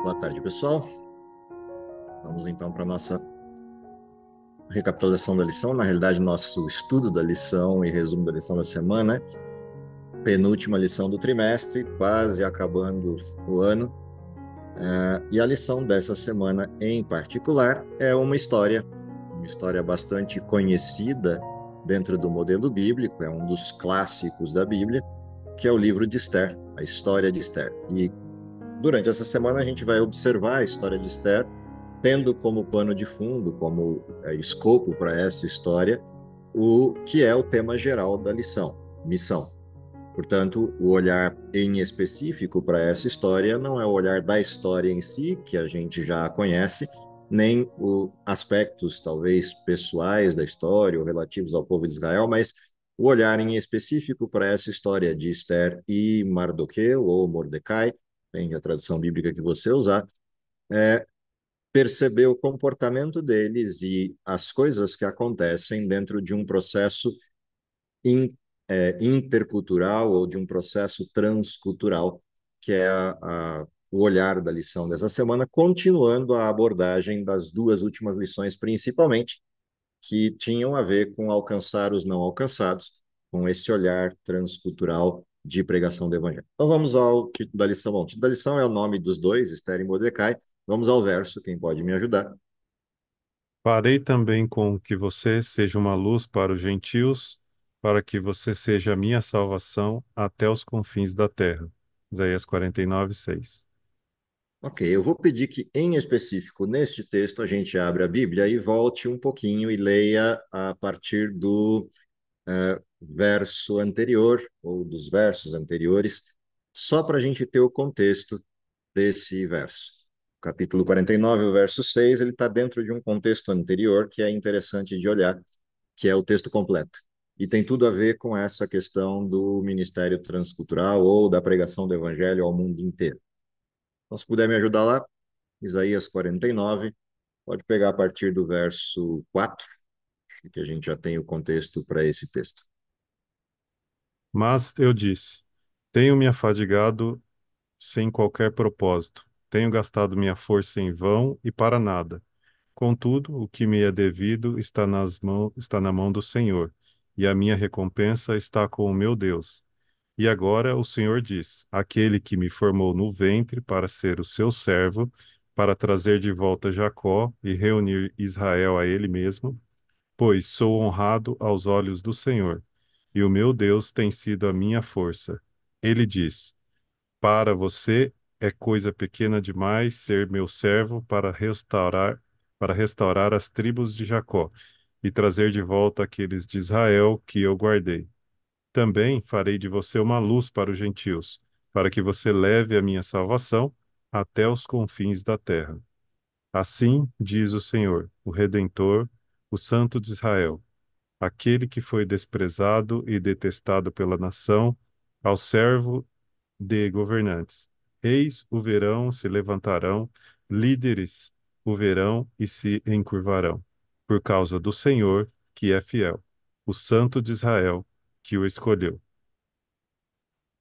Boa tarde, pessoal. Vamos então para a nossa recapitulação da lição. Na realidade, nosso estudo da lição e resumo da lição da semana. Penúltima lição do trimestre, quase acabando o ano. E a lição dessa semana, em particular, é uma história bastante conhecida dentro do modelo bíblico, é um dos clássicos da Bíblia, que é o livro de Esther, a história de Esther. E durante essa semana a gente vai observar a história de Esther, tendo como pano de fundo, como escopo para essa história, o que é o tema geral da lição, missão. Portanto, o olhar em específico para essa história não é o olhar da história em si, que a gente já conhece, nem os aspectos, talvez, pessoais da história ou relativos ao povo de Israel, mas o olhar em específico para essa história de Esther e Mardoqueu, ou Mordecai, depende da tradução bíblica que você usar, é perceber o comportamento deles e as coisas que acontecem dentro de um processo in, intercultural ou de um processo transcultural, que é o olhar da lição dessa semana, continuando a abordagem das duas últimas lições, principalmente, que tinham a ver com alcançar os não alcançados, com esse olhar transcultural de pregação do evangelho. Então vamos ao título da lição. Bom, o título da lição é o nome dos dois, Esther e Mordecai. Vamos ao verso, quem pode me ajudar? Farei também com que você seja uma luz para os gentios, para que você seja a minha salvação até os confins da terra. Isaías 49:6. Ok, eu vou pedir que, em específico, neste texto, a gente abra a Bíblia e volte um pouquinho e leia a partir do verso anterior, ou dos versos anteriores, só para a gente ter o contexto desse verso. Capítulo 49, o verso 6, ele está dentro de um contexto anterior que é interessante de olhar, que é o texto completo. E tem tudo a ver com essa questão do ministério transcultural ou da pregação do evangelho ao mundo inteiro. Então, se puder me ajudar lá, Isaías 49, pode pegar a partir do verso 4, que a gente já tem o contexto para esse texto. Mas eu disse: tenho me afadigado sem qualquer propósito, tenho gastado minha força em vão e para nada. Contudo, o que me é devido está na mão do Senhor, e a minha recompensa está com o meu Deus. E agora o Senhor diz: aquele que me formou no ventre para ser o seu servo, para trazer de volta Jacó e reunir Israel a ele mesmo, pois sou honrado aos olhos do Senhor, e o meu Deus tem sido a minha força. Ele diz: para você é coisa pequena demais ser meu servo para restaurar as tribos de Jacó e trazer de volta aqueles de Israel que eu guardei. Também farei de você uma luz para os gentios, para que você leve a minha salvação até os confins da terra. Assim diz o Senhor, o Redentor, o Santo de Israel, aquele que foi desprezado e detestado pela nação, ao servo de governantes. Eis o verão se levantarão, líderes o verão e se encurvarão, por causa do Senhor, que é fiel, o Santo de Israel, que o escolheu.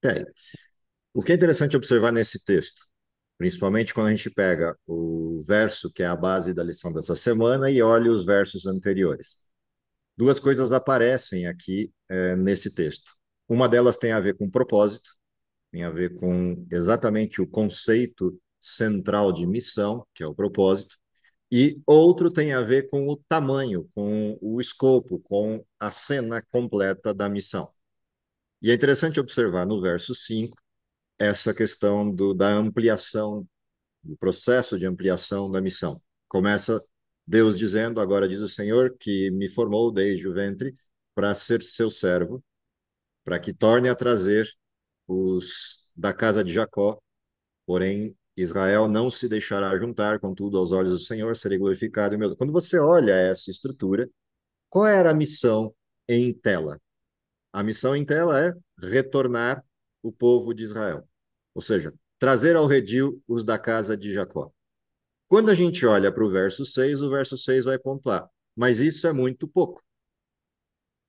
É, o que é interessante observar nesse texto, principalmente quando a gente pega o verso que é a base da lição dessa semana e olha os versos anteriores. Duas coisas aparecem aqui nesse texto. Uma delas tem a ver com propósito, tem a ver com exatamente o conceito central de missão, que é o propósito, e outro tem a ver com o tamanho, com o escopo, com a cena completa da missão. E é interessante observar no verso 5 essa questão da ampliação, do processo de ampliação da missão. Começa Deus dizendo, agora diz o Senhor, que me formou desde o ventre para ser seu servo, para que torne a trazer os da casa de Jacó, porém Israel não se deixará juntar, contudo, aos olhos do Senhor, serei glorificado. Quando você olha essa estrutura, qual era a missão em tela? A missão em tela é retornar o povo de Israel, ou seja, trazer ao redil os da casa de Jacó. Quando a gente olha para o verso 6 vai pontuar, mas isso é muito pouco.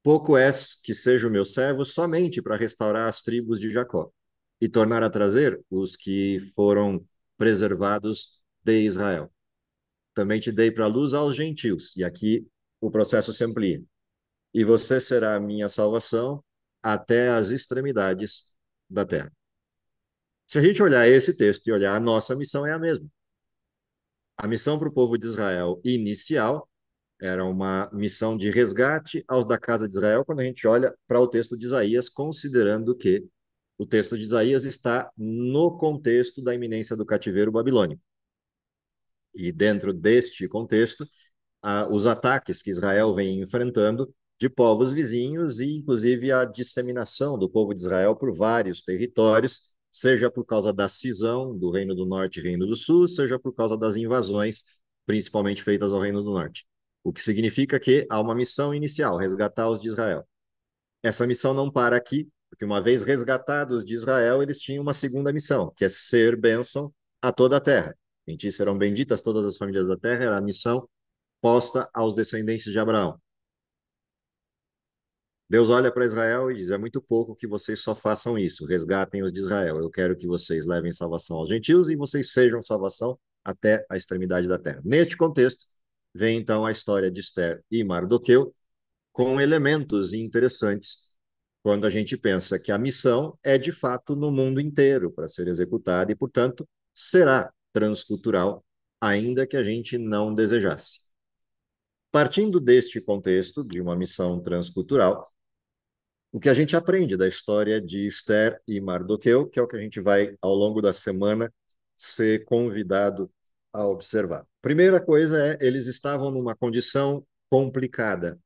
Pouco és que seja o meu servo somente para restaurar as tribos de Jacó. e tornar a trazer os que foram preservados de Israel. Também te dei para a luz aos gentios, e aqui o processo se amplia. E você será a minha salvação até as extremidades da terra. Se a gente olhar esse texto e olhar a nossa missão é a mesma. A missão para o povo de Israel inicial era uma missão de resgate aos da casa de Israel, quando a gente olha para o texto de Isaías, considerando que o texto de Isaías está no contexto da iminência do cativeiro babilônico. E dentro deste contexto, os ataques que Israel vem enfrentando de povos vizinhos e, inclusive, a disseminação do povo de Israel por vários territórios, seja por causa da cisão do Reino do Norte e Reino do Sul, seja por causa das invasões, principalmente feitas ao Reino do Norte. O que significa que há uma missão inicial, resgatar os de Israel. Essa missão não para aqui, porque uma vez resgatados de Israel, eles tinham uma segunda missão, que é ser bênção a toda a terra. Em ti serão benditas todas as famílias da terra, era a missão posta aos descendentes de Abraão. Deus olha para Israel e diz: é muito pouco que vocês só façam isso, resgatem os de Israel. Eu quero que vocês levem salvação aos gentios e vocês sejam salvação até a extremidade da terra. Neste contexto, vem então a história de Esther e Mardoqueu, com elementos interessantes quando a gente pensa que a missão é de fato no mundo inteiro para ser executada e, portanto, será transcultural, ainda que a gente não desejasse. Partindo deste contexto de uma missão transcultural, o que a gente aprende da história de Esther e Mardoqueu, que é o que a gente vai, ao longo da semana, ser convidado a observar. Primeira coisa é, eles estavam numa condição complicada.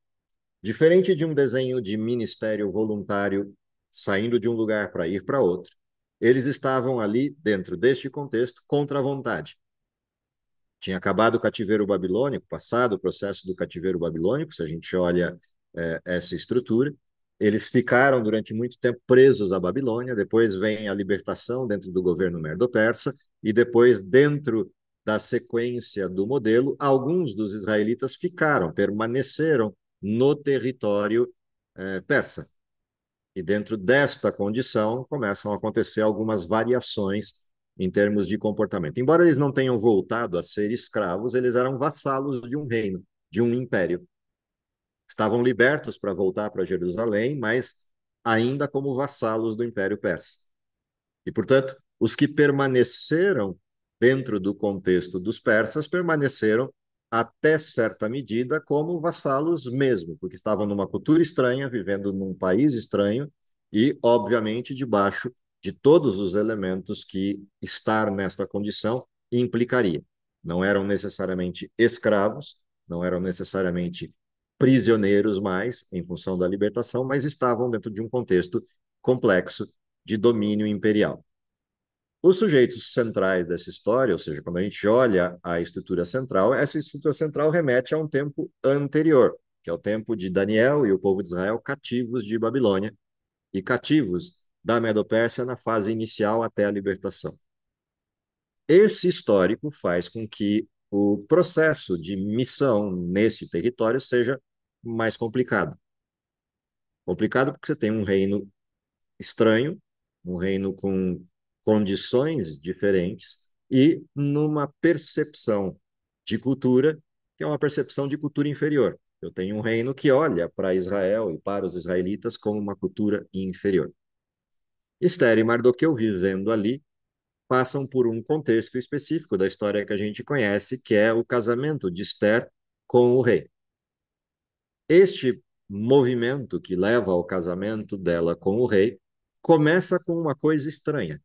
Diferente de um desenho de ministério voluntário saindo de um lugar para ir para outro, eles estavam ali, dentro deste contexto, contra a vontade. Tinha acabado o cativeiro babilônico, passado o processo do cativeiro babilônico, se a gente olha essa estrutura. Eles ficaram durante muito tempo presos à Babilônia, depois vem a libertação dentro do governo Medo-Persa, e depois, dentro da sequência do modelo, alguns dos israelitas ficaram, permaneceram no território persa. E dentro desta condição começam a acontecer algumas variações em termos de comportamento. Embora eles não tenham voltado a ser escravos, eles eram vassalos de um reino, de um império. Estavam libertos para voltar para Jerusalém, mas ainda como vassalos do Império Persa. E, portanto, os que permaneceram dentro do contexto dos persas permaneceram até certa medida como vassalos mesmo, porque estavam numa cultura estranha, vivendo num país estranho e, obviamente, debaixo de todos os elementos que estar nesta condição implicaria. Não eram necessariamente escravos, não eram necessariamente prisioneiros mais, em função da libertação, mas estavam dentro de um contexto complexo de domínio imperial. Os sujeitos centrais dessa história, ou seja, quando a gente olha a estrutura central, essa estrutura central remete a um tempo anterior, que é o tempo de Daniel e o povo de Israel cativos de Babilônia e cativos da Medo-Pérsia na fase inicial até a libertação. Esse histórico faz com que o processo de missão nesse território seja mais complicado. Complicado porque você tem um reino estranho, um reino com condições diferentes e numa percepção de cultura que é uma percepção de cultura inferior. Eu tenho um reino que olha para Israel e para os israelitas como uma cultura inferior. Esther e Mardoqueu vivendo ali passam por um contexto específico da história que a gente conhece, que é o casamento de Esther com o rei. Este movimento que leva ao casamento dela com o rei começa com uma coisa estranha: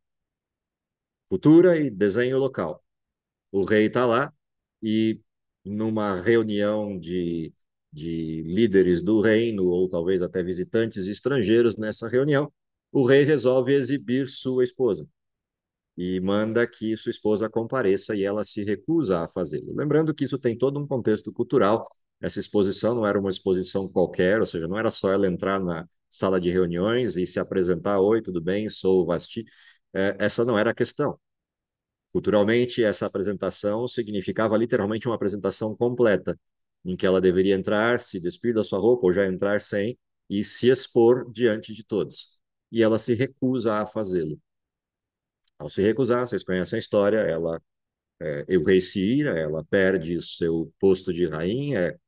cultura e desenho local. O rei está lá e, numa reunião de líderes do reino, ou talvez até visitantes estrangeiros nessa reunião, o rei resolve exibir sua esposa e manda que sua esposa compareça e ela se recusa a fazê-lo. Lembrando que isso tem todo um contexto cultural. Essa exposição não era uma exposição qualquer, ou seja, não era só ela entrar na sala de reuniões e se apresentar: oi, tudo bem, sou o Vasti. Essa não era a questão. Culturalmente, essa apresentação significava literalmente uma apresentação completa, em que ela deveria entrar, se despir da sua roupa ou já entrar sem, e se expor diante de todos. E ela se recusa a fazê-lo. Ao se recusar, vocês conhecem a história, o rei se ira, ela perde o seu posto de rainha,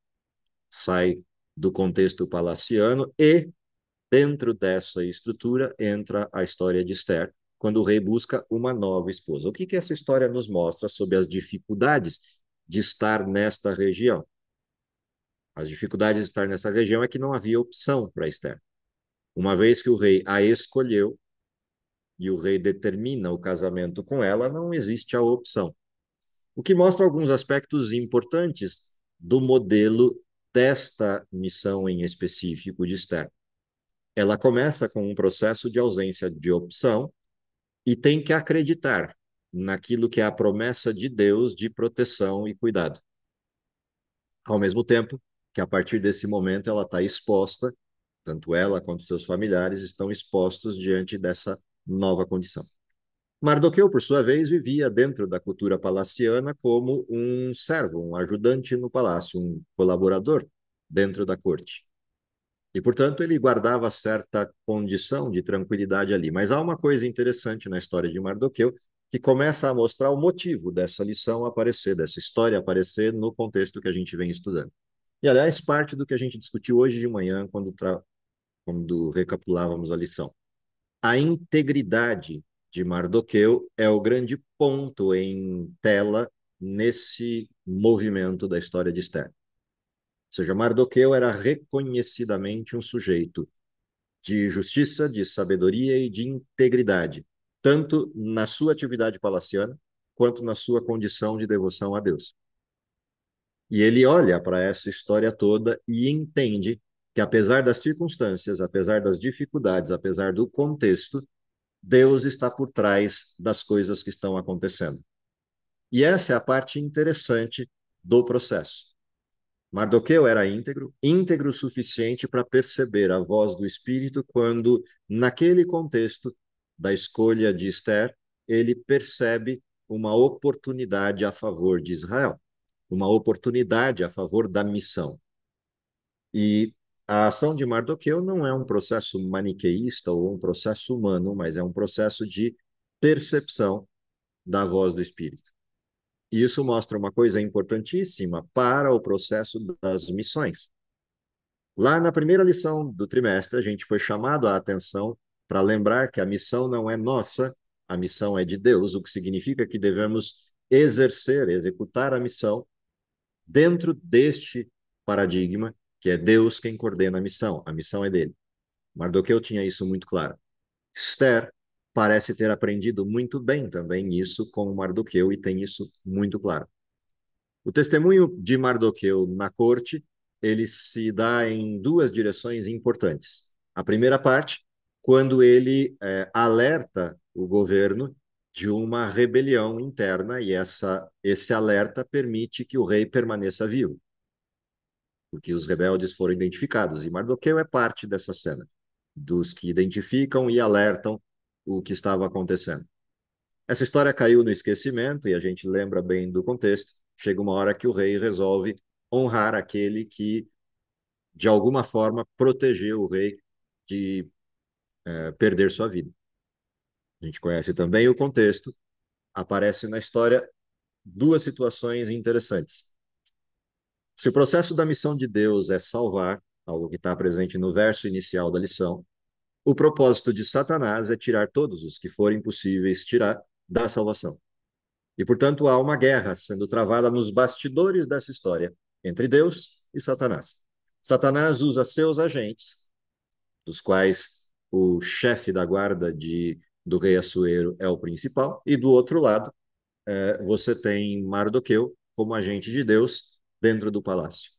sai do contexto palaciano e, dentro dessa estrutura, entra a história de Esther, quando o rei busca uma nova esposa. O que essa história nos mostra sobre as dificuldades de estar nesta região? As dificuldades de estar nessa região é que não havia opção para Esther. Uma vez que o rei a escolheu e o rei determina o casamento com ela, não existe a opção. O que mostra alguns aspectos importantes do modelo desta missão em específico de Esther. Ela começa com um processo de ausência de opção e tem que acreditar naquilo que é a promessa de Deus de proteção e cuidado. Ao mesmo tempo que, a partir desse momento, ela está exposta, tanto ela quanto seus familiares estão expostos diante dessa nova condição. Mardoqueu, por sua vez, vivia dentro da cultura palaciana como um servo, um ajudante no palácio, um colaborador dentro da corte. E, portanto, ele guardava certa condição de tranquilidade ali. Mas há uma coisa interessante na história de Mardoqueu que começa a mostrar o motivo dessa lição aparecer, dessa história aparecer no contexto que a gente vem estudando. E, aliás, parte do que a gente discutiu hoje de manhã, quando recapitulávamos a lição. A integridade de Mardoqueu é o grande ponto em tela nesse movimento da história de Esther. Ou seja, Mardoqueu era reconhecidamente um sujeito de justiça, de sabedoria e de integridade, tanto na sua atividade palaciana, quanto na sua condição de devoção a Deus. E ele olha para essa história toda e entende que, apesar das circunstâncias, apesar das dificuldades, apesar do contexto, Deus está por trás das coisas que estão acontecendo. E essa é a parte interessante do processo. Mardoqueu era íntegro, íntegro o suficiente para perceber a voz do Espírito quando, naquele contexto da escolha de Esther, ele percebe uma oportunidade a favor de Israel, uma oportunidade a favor da missão. E a ação de Mardoqueu não é um processo maniqueísta ou um processo humano, mas é um processo de percepção da voz do Espírito. E isso mostra uma coisa importantíssima para o processo das missões. Lá na primeira lição do trimestre, a gente foi chamado a atenção para lembrar que a missão não é nossa, a missão é de Deus, o que significa que devemos exercer, executar a missão dentro deste paradigma, que é Deus quem coordena a missão é dele. Mardoqueu tinha isso muito claro. Esther parece ter aprendido muito bem também isso com Mardoqueu e tem isso muito claro. O testemunho de Mardoqueu na corte, ele se dá em duas direções importantes. A primeira parte, quando ele alerta o governo de uma rebelião interna e esse alerta permite que o rei permaneça vivo, porque os rebeldes foram identificados e Mardoqueu é parte dessa cena, dos que identificam e alertam o que estava acontecendo. Essa história caiu no esquecimento e a gente lembra bem do contexto. Chega uma hora que o rei resolve honrar aquele que, de alguma forma, protegeu o rei de perder sua vida. A gente conhece também o contexto. Aparece na história duas situações interessantes. Se o processo da missão de Deus é salvar, algo que está presente no verso inicial da lição, o propósito de Satanás é tirar todos os que forem possíveis tirar da salvação. E, portanto, há uma guerra sendo travada nos bastidores dessa história entre Deus e Satanás. Satanás usa seus agentes, dos quais o chefe da guarda do rei Assuero é o principal, e do outro lado, você tem Mardoqueu como agente de Deus dentro do palácio.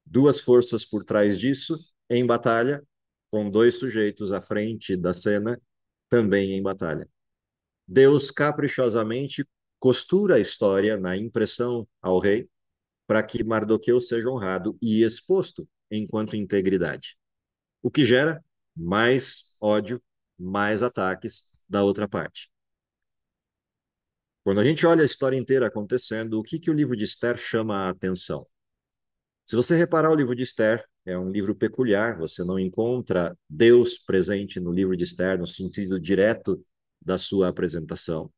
Duas forças por trás disso, em batalha, com dois sujeitos à frente da cena, também em batalha. Deus caprichosamente costura a história na impressão ao rei para que Mardoqueu seja honrado e exposto enquanto integridade, o que gera mais ódio, mais ataques da outra parte. Quando a gente olha a história inteira acontecendo, o que o livro de Esther chama a atenção? Se você reparar, o livro de Esther é um livro peculiar, você não encontra Deus presente no livro de Esther no sentido direto da sua apresentação,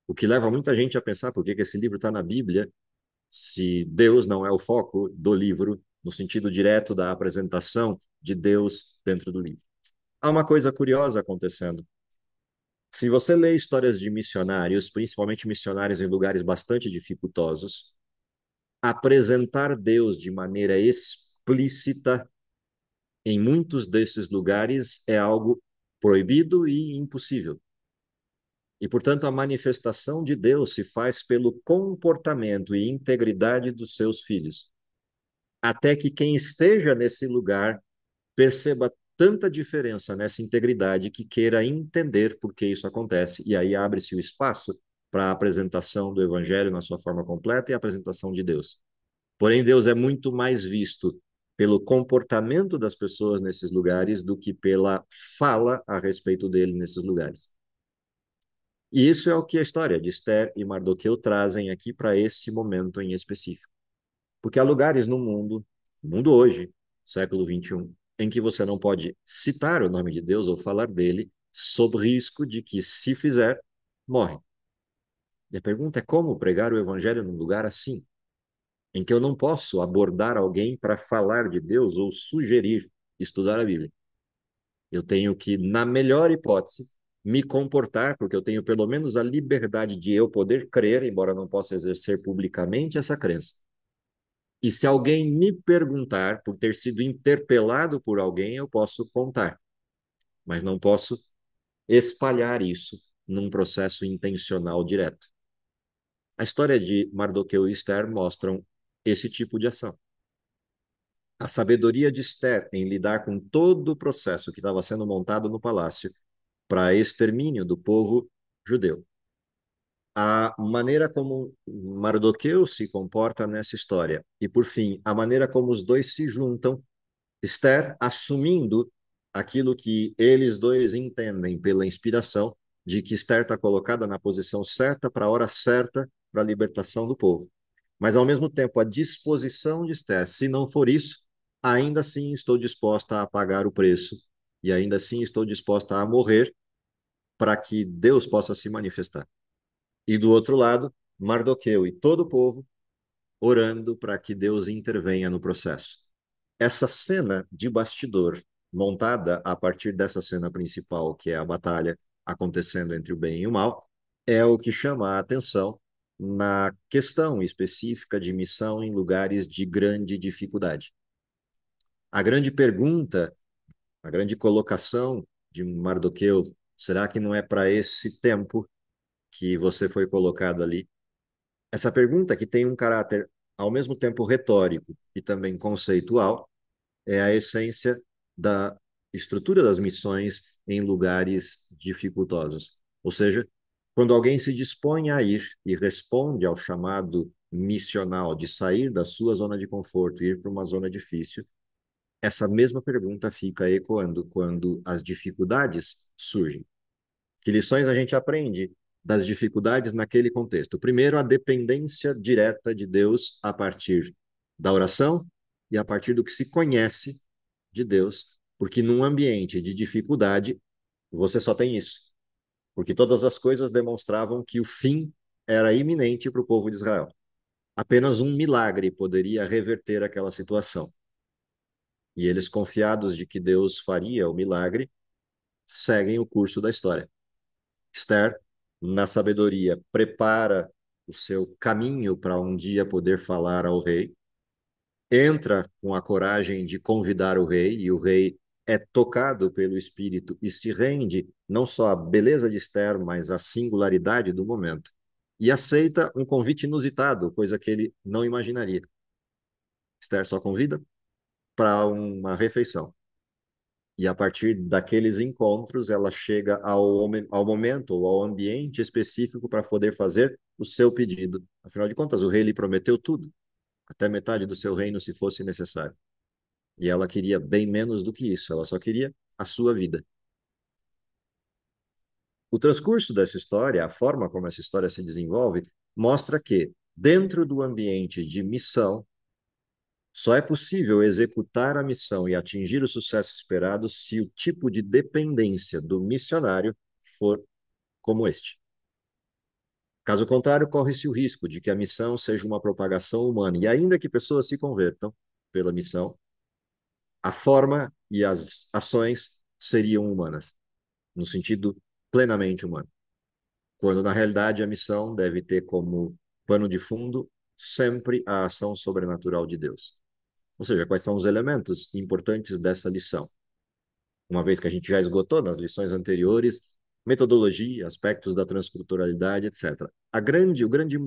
o que leva muita gente a pensar por que esse livro está na Bíblia, se Deus não é o foco do livro, no sentido direto da apresentação de Deus dentro do livro. Há uma coisa curiosa acontecendo. Se você lê histórias de missionários, principalmente missionários em lugares bastante dificultosos, apresentar Deus de maneira explícita em muitos desses lugares é algo proibido e impossível. E, portanto, a manifestação de Deus se faz pelo comportamento e integridade dos seus filhos, até que quem esteja nesse lugar perceba tanta diferença nessa integridade que queira entender por que isso acontece, e aí abre-se o espaço para a apresentação do Evangelho na sua forma completa e a apresentação de Deus. Porém, Deus é muito mais visto pelo comportamento das pessoas nesses lugares do que pela fala a respeito dele nesses lugares. E isso é o que a história de Esther e Mardoqueu trazem aqui para esse momento em específico. Porque há lugares no mundo hoje, século XXI, em que você não pode citar o nome de Deus ou falar dele, sob risco de que, se fizer, morre. E a pergunta é como pregar o evangelho num lugar assim, em que eu não posso abordar alguém para falar de Deus ou sugerir estudar a Bíblia. Eu tenho que, na melhor hipótese, me comportar, porque eu tenho pelo menos a liberdade de eu poder crer, embora não possa exercer publicamente essa crença. E se alguém me perguntar, por ter sido interpelado por alguém, eu posso contar, mas não posso espalhar isso num processo intencional direto. A história de Mardoqueu e Esther mostram esse tipo de ação. A sabedoria de Esther em lidar com todo o processo que estava sendo montado no palácio para extermínio do povo judeu. A maneira como Mardoqueu se comporta nessa história e, por fim, a maneira como os dois se juntam, Esther assumindo aquilo que eles dois entendem pela inspiração de que Esther está colocada na posição certa para a hora certa para a libertação do povo. Mas, ao mesmo tempo, a disposição de Esther, se não for isso, ainda assim estou disposta a pagar o preço e ainda assim estou disposta a morrer para que Deus possa se manifestar. E do outro lado, Mardoqueu e todo o povo orando para que Deus intervenha no processo. Essa cena de bastidor, montada a partir dessa cena principal, que é a batalha acontecendo entre o bem e o mal, é o que chama a atenção na questão específica de missão em lugares de grande dificuldade. A grande pergunta, a grande colocação de Mardoqueu, será que não é para esse tempo que você foi colocado ali? Essa pergunta, que tem um caráter ao mesmo tempo retórico e também conceitual, é a essência da estrutura das missões em lugares dificultosos. Ou seja, quando alguém se dispõe a ir e responde ao chamado missional de sair da sua zona de conforto e ir para uma zona difícil, essa mesma pergunta fica ecoando quando as dificuldades surgem. Que lições a gente aprende das dificuldades naquele contexto? Primeiro, a dependência direta de Deus a partir da oração e a partir do que se conhece de Deus, porque num ambiente de dificuldade, você só tem isso. Porque todas as coisas demonstravam que o fim era iminente para o povo de Israel. Apenas um milagre poderia reverter aquela situação. E eles, confiados de que Deus faria o milagre, seguem o curso da história. Esther, na sabedoria, prepara o seu caminho para um dia poder falar ao rei, entra com a coragem de convidar o rei, e o rei é tocado pelo Espírito e se rende não só à beleza de Esther, mas à singularidade do momento, e aceita um convite inusitado, coisa que ele não imaginaria. Esther só convida para uma refeição. E a partir daqueles encontros, ela chega ao momento ou ao ambiente específico para poder fazer o seu pedido. Afinal de contas, o rei lhe prometeu tudo, até metade do seu reino, se fosse necessário. E ela queria bem menos do que isso, ela só queria a sua vida. O transcurso dessa história, a forma como essa história se desenvolve, mostra que, dentro do ambiente de missão, só é possível executar a missão e atingir o sucesso esperado se o tipo de dependência do missionário for como este. Caso contrário, corre-se o risco de que a missão seja uma propagação humana, e ainda que pessoas se convertam pela missão, a forma e as ações seriam humanas, no sentido plenamente humano, quando na realidade a missão deve ter como pano de fundo sempre a ação sobrenatural de Deus. Ou seja, quais são os elementos importantes dessa lição? Uma vez que a gente já esgotou nas lições anteriores, metodologia, aspectos da transculturalidade, etc. O grande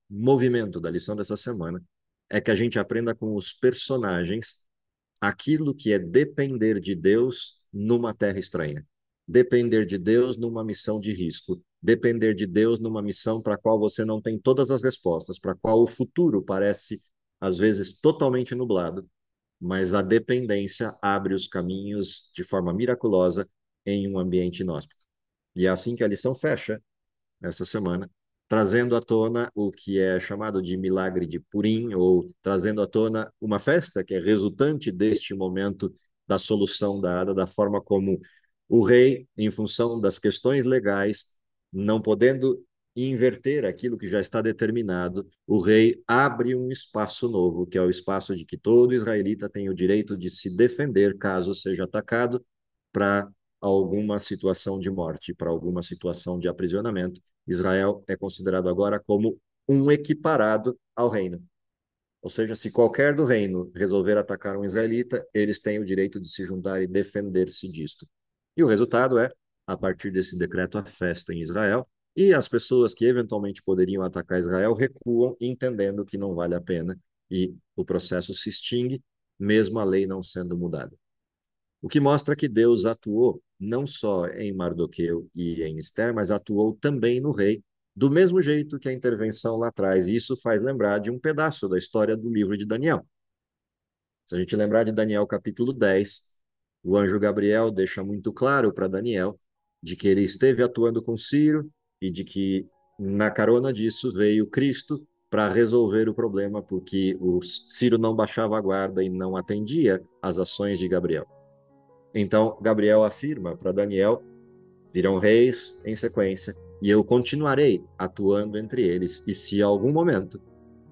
movimento da lição dessa semana é que a gente aprenda com os personagens aquilo que é depender de Deus numa terra estranha, depender de Deus numa missão de risco, depender de Deus numa missão para a qual você não tem todas as respostas, para a qual o futuro parece, às vezes, totalmente nublado, mas a dependência abre os caminhos de forma miraculosa em um ambiente inóspito. E é assim que a lição fecha essa semana, trazendo à tona o que é chamado de milagre de Purim, ou trazendo à tona uma festa que é resultante deste momento da solução dada, da forma como o rei, em função das questões legais, não podendo inverter aquilo que já está determinado, o rei abre um espaço novo, que é o espaço de que todo israelita tem o direito de se defender caso seja atacado, para alguma situação de morte, para alguma situação de aprisionamento. Israel é considerado agora como um equiparado ao reino. Ou seja, se qualquer do reino resolver atacar um israelita, eles têm o direito de se juntar e defender-se disto. E o resultado é, a partir desse decreto, a festa em Israel, e as pessoas que eventualmente poderiam atacar Israel recuam, entendendo que não vale a pena, e o processo se extingue, mesmo a lei não sendo mudada. O que mostra que Deus atuou não só em Mardoqueu e em Esther, mas atuou também no rei, do mesmo jeito que a intervenção lá atrás. E isso faz lembrar de um pedaço da história do livro de Daniel. Se a gente lembrar de Daniel capítulo 10, o anjo Gabriel deixa muito claro para Daniel de que ele esteve atuando com Ciro e de que na carona disso veio Cristo para resolver o problema, porque o Ciro não baixava a guarda e não atendia às ações de Gabriel. Então, Gabriel afirma para Daniel: virão reis em sequência, e eu continuarei atuando entre eles. E se em algum momento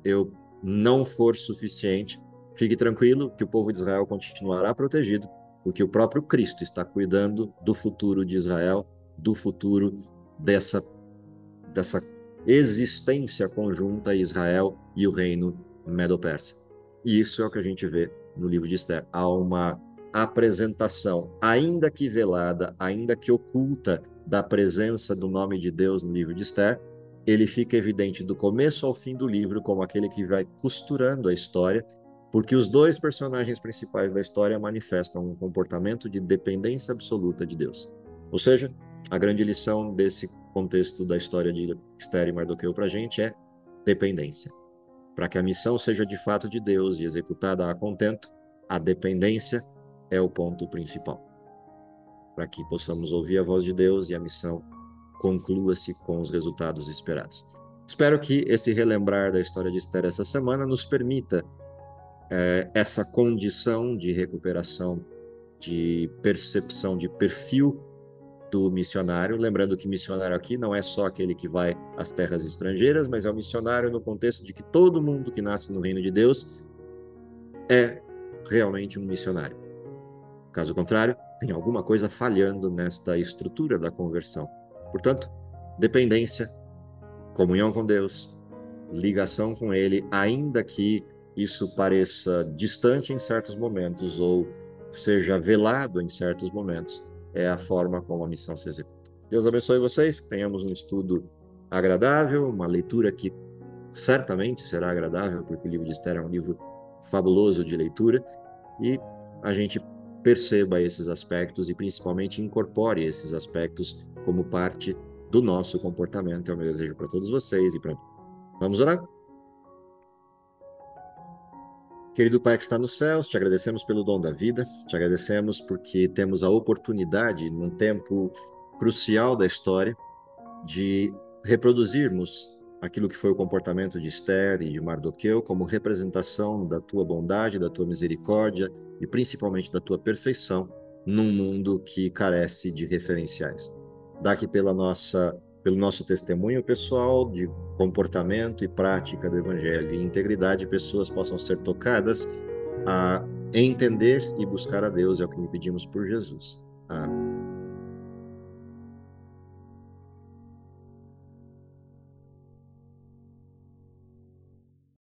eu não for suficiente, fique tranquilo que o povo de Israel continuará protegido, porque o próprio Cristo está cuidando do futuro de Israel, do futuro dessa existência conjunta Israel e o reino Medo-Persa. E isso é o que a gente vê no livro de Esther. Há uma apresentação, ainda que velada, ainda que oculta, da presença do nome de Deus no livro de Esther. Ele fica evidente do começo ao fim do livro como aquele que vai costurando a história, porque os dois personagens principais da história manifestam um comportamento de dependência absoluta de Deus. Ou seja, a grande lição desse contexto da história de Esther e Mardoqueu para a gente é dependência. Para que a missão seja de fato de Deus e executada a contento, a dependência é o ponto principal. Para que possamos ouvir a voz de Deus e a missão conclua-se com os resultados esperados. Espero que esse relembrar da história de Esther essa semana nos permita essa condição de recuperação, de percepção, de perfil do missionário, lembrando que missionário aqui não é só aquele que vai às terras estrangeiras, mas é o missionário no contexto de que todo mundo que nasce no reino de Deus é realmente um missionário. Caso contrário, tem alguma coisa falhando nesta estrutura da conversão. Portanto, dependência, comunhão com Deus, ligação com Ele, ainda que isso pareça distante em certos momentos ou seja velado em certos momentos, é a forma como a missão se executa. Deus abençoe vocês, que tenhamos um estudo agradável, uma leitura que certamente será agradável, porque o livro de Esther é um livro fabuloso de leitura, e a gente perceba esses aspectos e principalmente incorpore esses aspectos como parte do nosso comportamento. É o meu desejo para todos vocês e para mim. Vamos orar? Querido Pai que está nos céus, te agradecemos pelo dom da vida, te agradecemos porque temos a oportunidade, num tempo crucial da história, de reproduzirmos aquilo que foi o comportamento de Esther e de Mardoqueu como representação da tua bondade, da tua misericórdia e principalmente da tua perfeição num mundo que carece de referenciais. dá que pelo nosso testemunho pessoal de comportamento e prática do Evangelho e integridade, pessoas possam ser tocadas a entender e buscar a Deus, é o que lhe pedimos por Jesus. Amém.